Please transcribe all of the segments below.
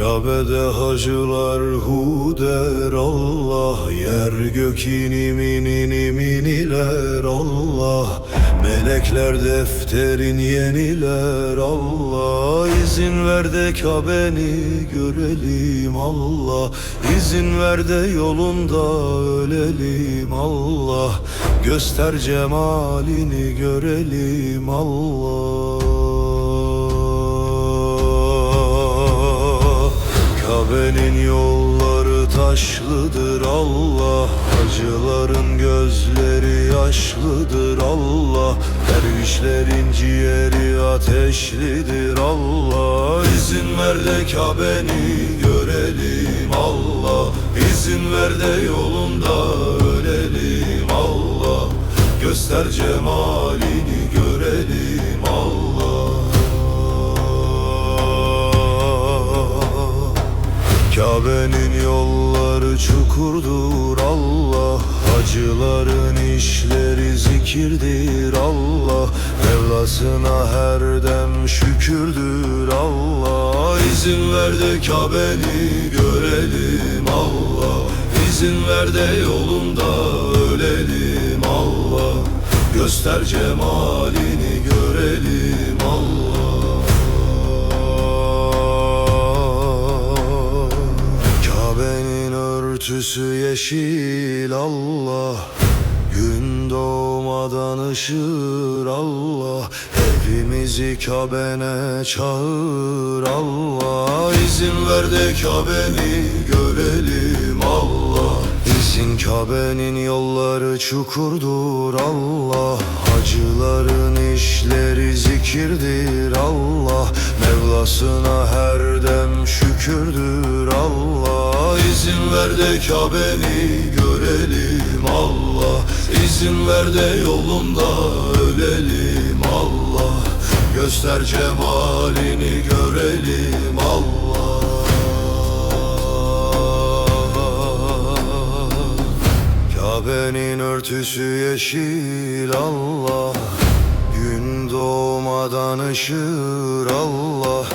Kabe'de hacılar hu der Allah, yer gök inim iniler Allah. Melekler defterin yeniler Allah. İzin ver de Kabe'ni görelim Allah. İzin ver de yolunda ölelim Allah. Göster cemalini görelim Allah. Kabe'nin yolları taşlıdır Allah. Hacıların gözleri yaşlıdır Allah. Dervişlerin ciğeri ateşlidir Allah. İzin ver de Kabe'ni görelim Allah. İzin ver de yolunda ölelim Allah. Göster cemalini görelim Allah. Kabe'nin yolları çukurdur Allah. Hacıların işleri zikirdir Allah. Mevlasına her dem şükürdür Allah. İzin ver de Kabe'ni görelim Allah. İzin ver de yolunda ölelim Allah. Göster cemalini görelim Allah. Kabe'nin örtüsü yeşil Allah. Gün doğmadan ışır Allah. Hepimizi Kabe'ne çağır Allah. İzin ver de Kabe'ni görelim Allah. İzin Kabe'nin yolları çukurdur Allah. Hacıların işleri zikirdir Allah. Mevlasına her dem şükürdür Allah. İzin ver de Kabe'ni görelim Allah. İzin ver de yolunda ölelim Allah. Göster cemalini görelim Allah. Kabe'nin örtüsü yeşil Allah. Gün doğmadan ışır Allah.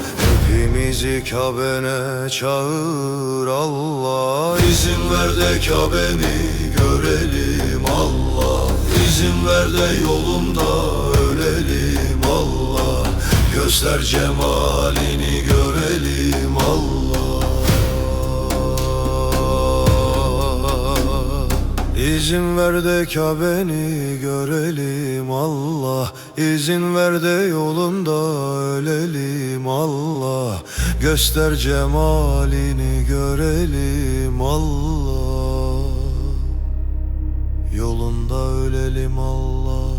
Hepimizi Kabe'ne çağır Allah. İzin ver de Kabe'ni görelim Allah. İzin ver de yolunda ölelim Allah. Göster cemalini görelim Allah. İzin ver de Kabe'ni görelim Allah. İzin ver de yolunda ölelim Allah. Göster cemalini görelim Allah. Yolunda ölelim Allah.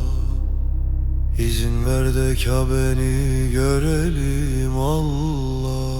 İzin ver de Kabe'ni görelim Allah.